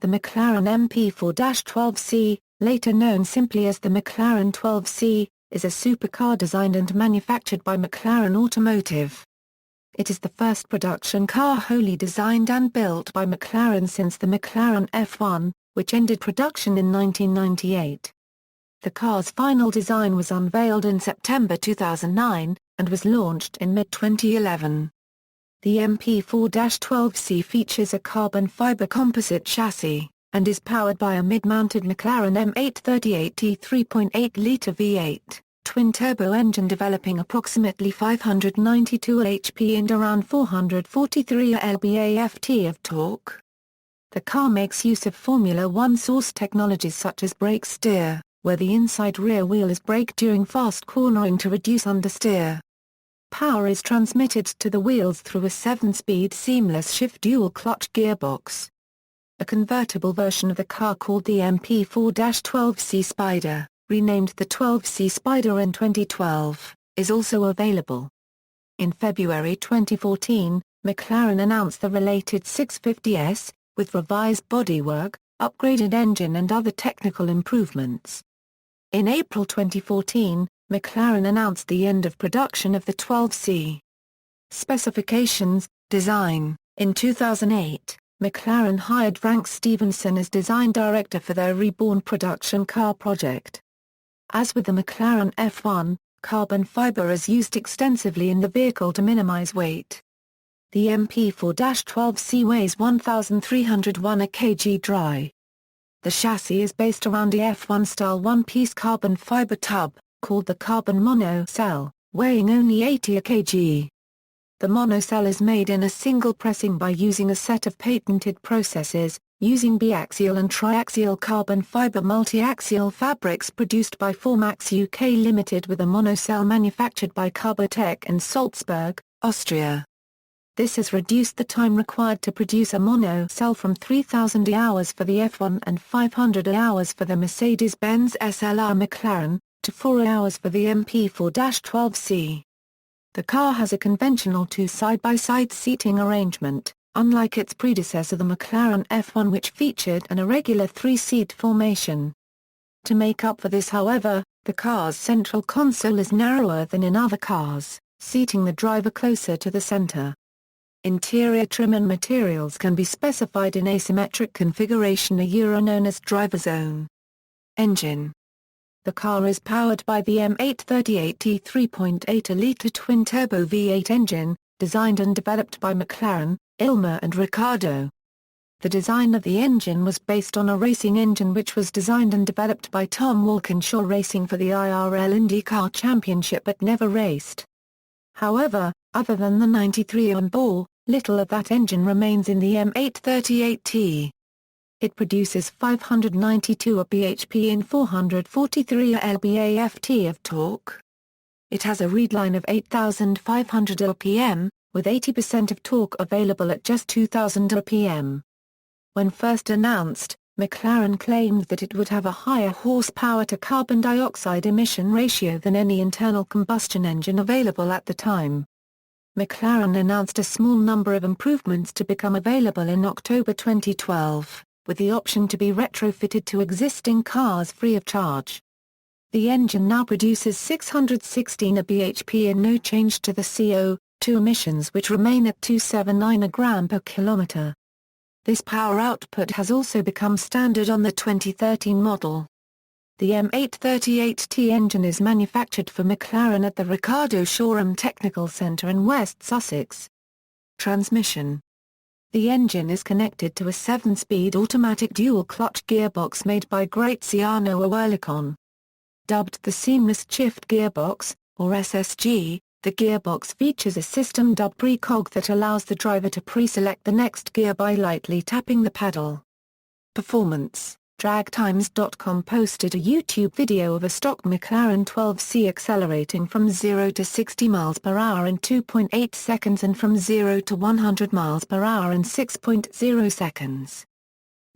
the McLaren MP4-12C, later known simply as the McLaren 12C, is a supercar designed and manufactured by McLaren Automotive. It is the first production car wholly designed and built by McLaren since the McLaren F1, which ended production in 1998. The car's final design was unveiled in September 2009, and was launched in mid-2011. The MP4-12C features a carbon fiber composite chassis, and is powered by a mid-mounted McLaren M838T 3.8-litre V8, twin-turbo engine developing approximately 592 HP and around 443 lb-ft of torque. The car makes use of Formula One source technologies such as brake steer, where the inside rear wheel is brake during fast cornering to reduce understeer. Power is transmitted to the wheels through a 7-speed seamless shift dual-clutch gearbox. A convertible version of the car called the MP4-12C Spider, renamed the 12C Spider in 2012, is also available. In February 2014, McLaren announced the related 650S, with revised bodywork, upgraded engine and other technical improvements. In April 2014, McLaren announced the end of production of the 12C. Specifications, design. In 2008, McLaren hired Frank Stevenson as design director for their reborn production car project. As with the McLaren F1, carbon fiber is used extensively in the vehicle to minimize weight. The MP4-12C weighs 1,301 kg dry. The chassis is based around a F1-style one-piece carbon fiber tub, called the carbon monocell, weighing only 80 kg. The monocell is made in a single pressing by using a set of patented processes, using biaxial and triaxial carbon fiber multi-axial fabrics produced by Formax UK Limited with a monocell manufactured by Carbotech in Salzburg, Austria. This has reduced the time required to produce a monocell from 3,000 hours for the F1 and 500 hours for the Mercedes-Benz SLR McLaren, to 4 hours for the MP4-12C. The car has a conventional two side-by-side seating arrangement, unlike its predecessor the McLaren F1 which featured an irregular three-seat formation. To make up for this however, the car's central console is narrower than in other cars, seating the driver closer to the center. Interior trim and materials can be specified in asymmetric configuration known as driver zone. Engine. The car is powered by the M838T 3.8-litre twin-turbo V8 engine, designed and developed by McLaren, Ilmer and Ricardo. The design of the engine was based on a racing engine which was designed and developed by Tom Walkinshaw Racing for the IRL IndyCar Championship but never raced. However, other than the 93 on-bore, little of that engine remains in the M838T. It produces 592 bhp and 443 lb-ft of torque. It has a readline of 8,500 rpm, with 80% of torque available at just 2,000 rpm. When first announced, McLaren claimed that it would have a higher horsepower to carbon dioxide emission ratio than any internal combustion engine available at the time. McLaren announced a small number of improvements to become available in October 2012. With the option to be retrofitted to existing cars free of charge. The engine now produces 616 bhp and no change to the CO2 emissions which remain at 279 gram per kilometre. This power output has also become standard on the 2013 model. The M838T engine is manufactured for McLaren at the Ricardo Shoreham Technical Centre in West Sussex. Transmission. The engine is connected to a 7-speed automatic dual-clutch gearbox made by Graziano Oerlikon. Dubbed the Seamless Shift Gearbox, or SSG, the gearbox features a system-dubbed precog that allows the driver to pre-select the next gear by lightly tapping the pedal. Performance. DragTimes.com posted a YouTube video of a stock McLaren 12C accelerating from 0 to 60 miles per hour in 2.8 seconds and from 0 to 100 miles per hour in 6.0 seconds.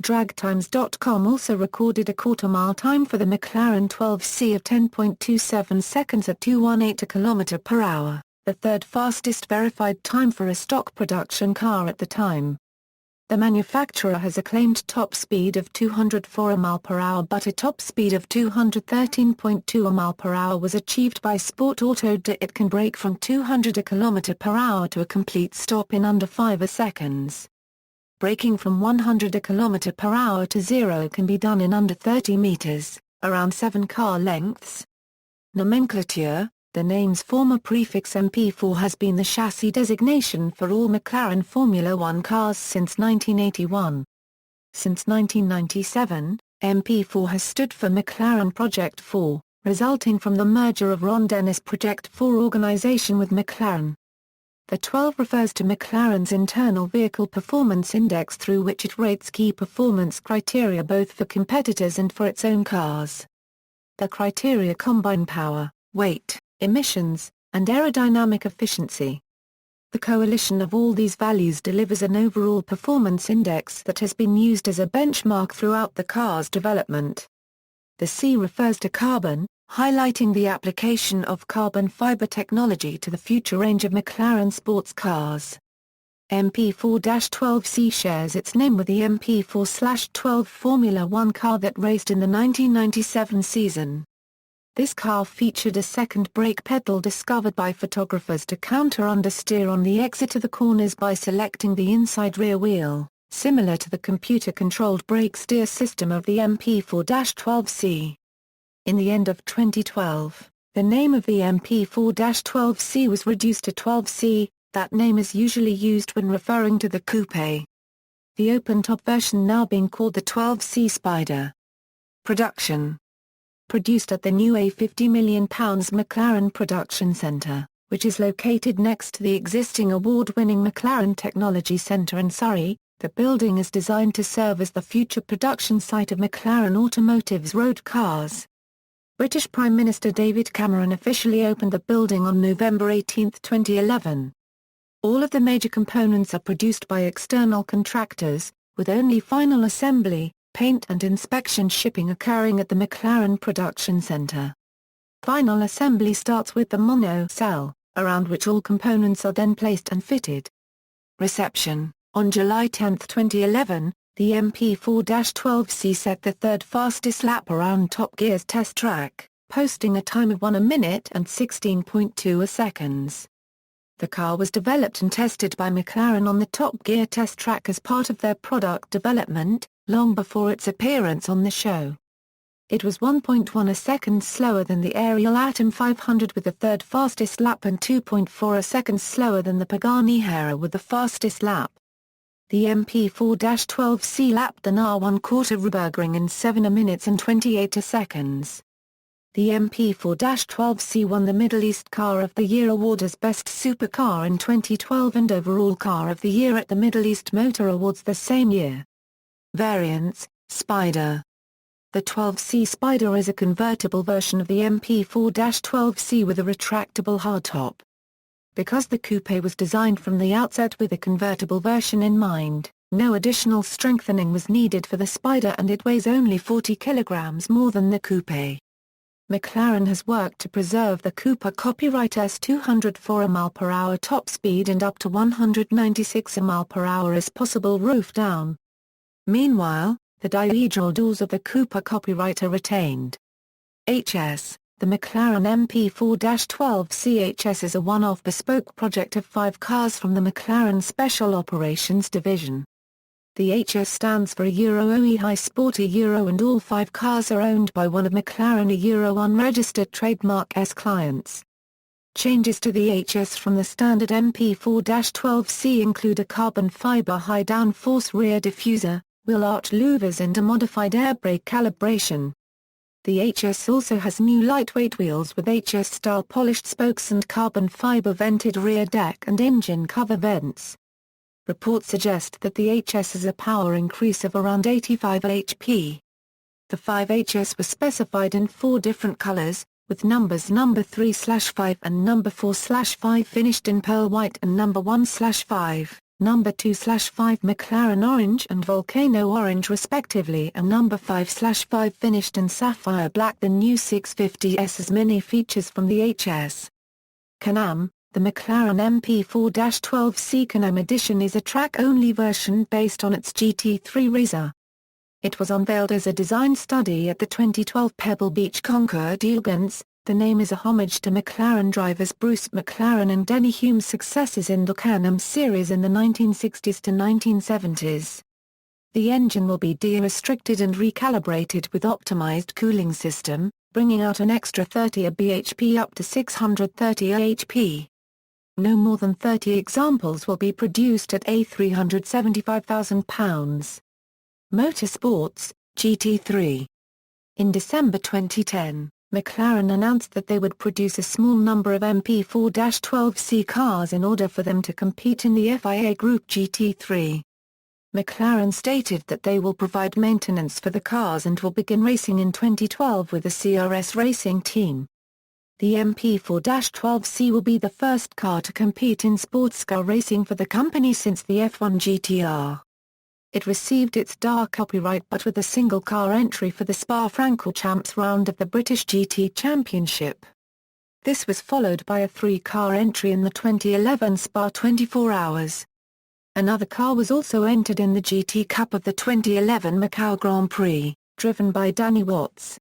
DragTimes.com also recorded a quarter-mile time for the McLaren 12C of 10.27 seconds at 218 km per hour, the third fastest verified time for a stock production car at the time. The manufacturer has a claimed top speed of 204 mph, but a top speed of 213.2 mph was achieved by Sport Auto. It can brake from 200 km/h to a complete stop in under 5 seconds. Braking from 100 km/h to 0 can be done in under 30 meters, around 7 car lengths. Nomenclature: the name's former prefix MP4 has been the chassis designation for all McLaren Formula One cars since 1981. Since 1997, MP4 has stood for McLaren Project 4, resulting from the merger of Ron Dennis' Project 4 organization with McLaren. The 12 refers to McLaren's internal vehicle performance index, through which it rates key performance criteria both for competitors and for its own cars. The criteria combine power, weight, emissions, and aerodynamic efficiency. The coalition of all these values delivers an overall performance index that has been used as a benchmark throughout the car's development. The C refers to carbon, highlighting the application of carbon fiber technology to the future range of McLaren sports cars. MP4-12C shares its name with the MP4/12 Formula One car that raced in the 1997 season. This car featured a second brake pedal discovered by photographers to counter understeer on the exit of the corners by selecting the inside rear wheel, similar to the computer-controlled brake steer system of the MP4-12C. In the end of 2012, the name of the MP4-12C was reduced to 12C. That name is usually used when referring to the coupe. The open-top version now being called the 12C Spider. Production. Produced at the new £50 million McLaren Production Centre, which is located next to the existing award-winning McLaren Technology Centre in Surrey. The building is designed to serve as the future production site of McLaren Automotive's road cars. British Prime Minister David Cameron officially opened the building on November 18, 2011. All of the major components are produced by external contractors, with only final assembly, paint and inspection shipping occurring at the McLaren Production Centre. Final assembly starts with the monocell, around which all components are then placed and fitted. Reception. On July 10, 2011, the MP4-12C set the third fastest lap around Top Gear's test track, posting a time of 1 minute and 16.2 seconds. The car was developed and tested by McLaren on the Top Gear test track as part of their product development, long before its appearance on the show. It was 1.1 seconds slower than the Ariel Atom 500 with the third fastest lap and 2.4 seconds slower than the Pagani Hera with the fastest lap. The MP4-12C lapped the R1 Quarter-Nürburgring in 7 minutes and 28 seconds. The MP4-12C won the Middle East Car of the Year award as Best Supercar in 2012 and Overall Car of the Year at the Middle East Motor Awards the same year. Variants: Spider. The 12C Spider is a convertible version of the MP4-12C with a retractable hardtop. Because the coupe was designed from the outset with a convertible version in mind, no additional strengthening was needed for the Spider, and it weighs only 40 kilograms more than the coupe. McLaren has worked to preserve the coupe copyright as 204 mph top speed and up to 196 mph as possible roof down. Meanwhile, the dihedral doors of the coupe copyright are retained. HS. The McLaren MP4-12C HS is a one-off bespoke project of 5 cars from the McLaren Special Operations Division. The HS stands for Euro OE High Sport Euro, and all 5 cars are owned by one of McLaren Euro unregistered trademark S clients. Changes to the HS from the standard MP4-12C include a carbon fiber high downforce rear diffuser, wheel arch louvers and a modified air brake calibration. The HS also has new lightweight wheels with HS-style polished spokes and carbon fiber vented rear deck and engine cover vents. Reports suggest that the HS has a power increase of around 85 HP. The 5 HS were specified in 4 different colors, with numbers number 3/5 and number 4/5 finished in pearl white and number 1/5. Number 2/5 McLaren Orange and Volcano Orange respectively, and number 5/5 finished in Sapphire Black. The new 650S has many features from the HS. Can-Am, The McLaren MP4-12C Can-Am Edition is a track-only version based on its GT3 RZR. It was unveiled as a design study at the 2012 Pebble Beach Concours d'Elegance. The name is a homage to McLaren drivers Bruce McLaren and Denny Hulme's successes in the Can-Am series in the 1960s to 1970s. The engine will be de-restricted and recalibrated with optimized cooling system, bringing out an extra 30 bhp up to 630 ahp. No more than 30 examples will be produced at £375,000. Motorsports, GT3. In December 2010, McLaren announced that they would produce a small number of MP4-12C cars in order for them to compete in the FIA Group GT3. McLaren stated that they will provide maintenance for the cars and will begin racing in 2012 with the CRS racing team. The MP4-12C will be the first car to compete in sportscar racing for the company since the F1 GTR. It received its DAR copyright but with a single car entry for the Spa-Francorchamps round of the British GT Championship. This was followed by a 3-car entry in the 2011 Spa 24 Hours. Another car was also entered in the GT Cup of the 2011 Macau Grand Prix, driven by Danny Watts.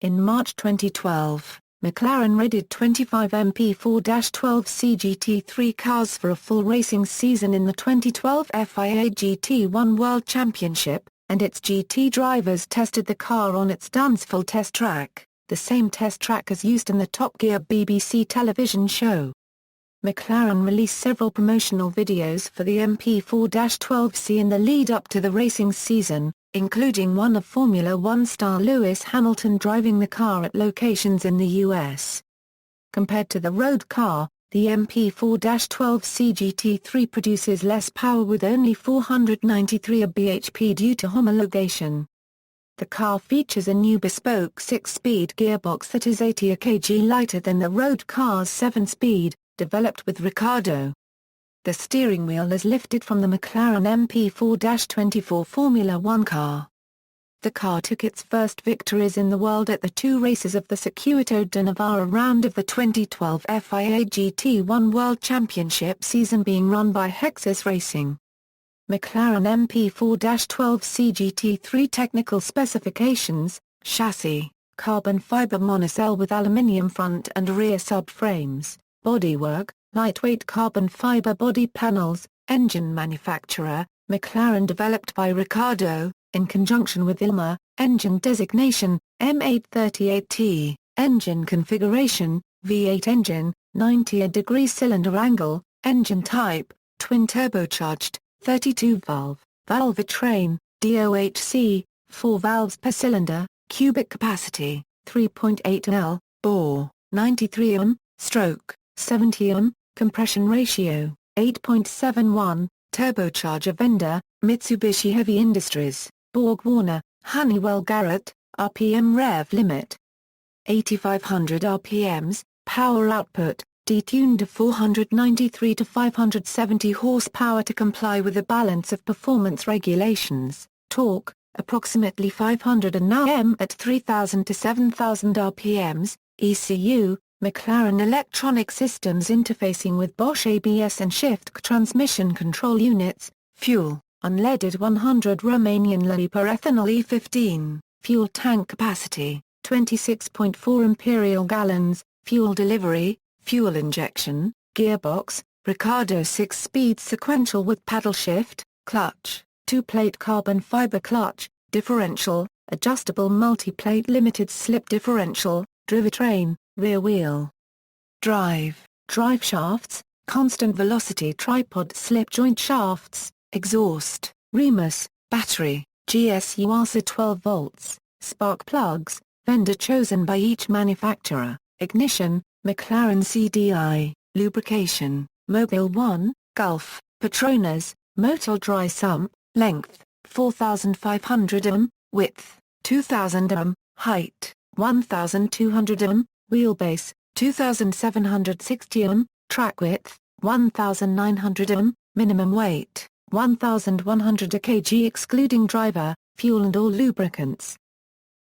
In March 2012, McLaren readied 25 MP4-12C GT3 cars for a full racing season in the 2012 FIA GT1 World Championship, and its GT drivers tested the car on its Dunsfull test track, the same test track as used in the Top Gear BBC television show. McLaren released several promotional videos for the MP4-12C in the lead-up to the racing season, including one of Formula One star Lewis Hamilton driving the car at locations in the US. Compared to the road car, the MP4-12C GT3 produces less power with only 493 bhp due to homologation. The car features a new bespoke 6-speed gearbox that is 80 kg lighter than the road car's 7-speed, developed with Ricardo. The steering wheel is lifted from the McLaren MP4-24 Formula One car. The car took its first victories in the world at the 2 races of the Circuito de Navarra round of the 2012 FIA GT1 World Championship season being run by Hexus Racing. McLaren MP4-12C GT3 technical specifications: chassis, carbon fiber monocell with aluminium front and rear subframes, bodywork, lightweight carbon fiber body panels, engine manufacturer, McLaren developed by Ricardo, in conjunction with Ilma, engine designation, M838T, engine configuration, V8 engine, 90° cylinder angle, engine type, twin turbocharged, 32-valve, valvetrain, DOHC, 4 valves per cylinder, cubic capacity, 3.8 L, bore, 93 m, stroke, 70 m, compression ratio, 8.71, turbocharger vendor, Mitsubishi Heavy Industries, Borg Warner, Honeywell Garrett, RPM rev limit 8500 RPMs, power output, detuned to 493 to 570 horsepower to comply with the balance of performance regulations, torque, approximately 500 Nm at 3000 to 7000 RPMs, ECU, McLaren Electronic Systems interfacing with Bosch ABS and shift transmission control units, fuel, unleaded 100 Romanian lei per ethanol E15, fuel tank capacity, 26.4 imperial gallons, fuel delivery, fuel injection, gearbox, Ricardo 6-speed sequential with paddle shift, clutch, 2-plate carbon fiber clutch, differential, adjustable multi-plate limited slip differential, drivetrain, rear wheel drive shafts, constant velocity tripod slip joint shafts, exhaust, remus, battery, GSU ARSA 12 volts, spark plugs, vendor chosen by each manufacturer, ignition, McLaren CDI, lubrication, Mobil 1, Gulf, Petronas, Motul dry sump, length, 4500 m, width, 2000 m, height, 1200 m, wheelbase, 2760 m, track width, 1900 m, minimum weight, 1100 kg excluding driver, fuel and all lubricants.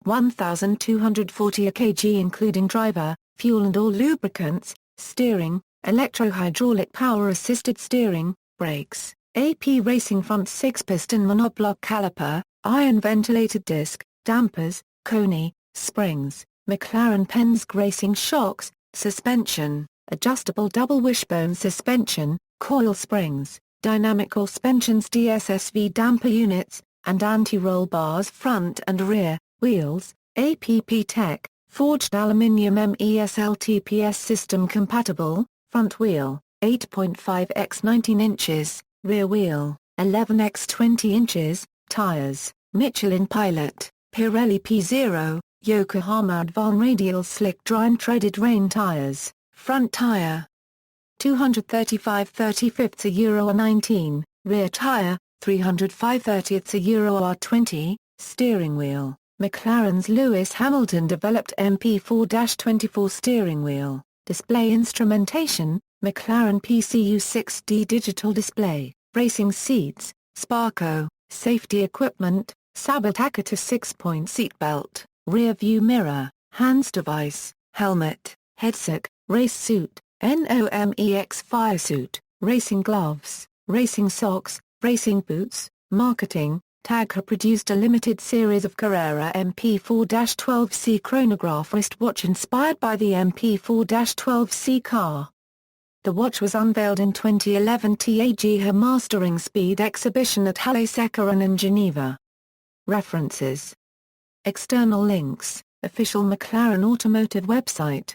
1240 kg including driver, fuel and all lubricants, steering, electro-hydraulic power-assisted steering, brakes, AP Racing front 6-piston monoblock caliper, iron ventilated disc, dampers, Koni, springs, McLaren Penske Racing shocks, suspension, adjustable double wishbone suspension, coil springs, dynamical suspensions DSSV damper units, and anti-roll bars front and rear, wheels, APP Tech, forged aluminium MESLTPS system compatible, front wheel, 8.5 x 19 inches, rear wheel, 11 x 20 inches, tires, Michelin Pilot, Pirelli P0, Yokohama Advan radial slick dry and treaded rain tires, front tire. 235/35 a Euro R19, rear tire, 305/30 a Euro R20, steering wheel, McLaren's Lewis Hamilton developed MP4-24 steering wheel, display instrumentation, McLaren PCU 6D digital display, racing seats, Sparco, safety equipment, Sabot Akita 6-point seatbelt, rear view mirror, hands device, helmet, headset, race suit, NOMEX fire suit, racing gloves, racing socks, racing boots, marketing. Tagher produced a limited series of Carrera MP4-12C chronograph wristwatch inspired by the MP4-12C car. The watch was unveiled in 2011 Tagher Mastering Speed exhibition at Halle Secoran in Geneva. References. External links, official McLaren Automotive website.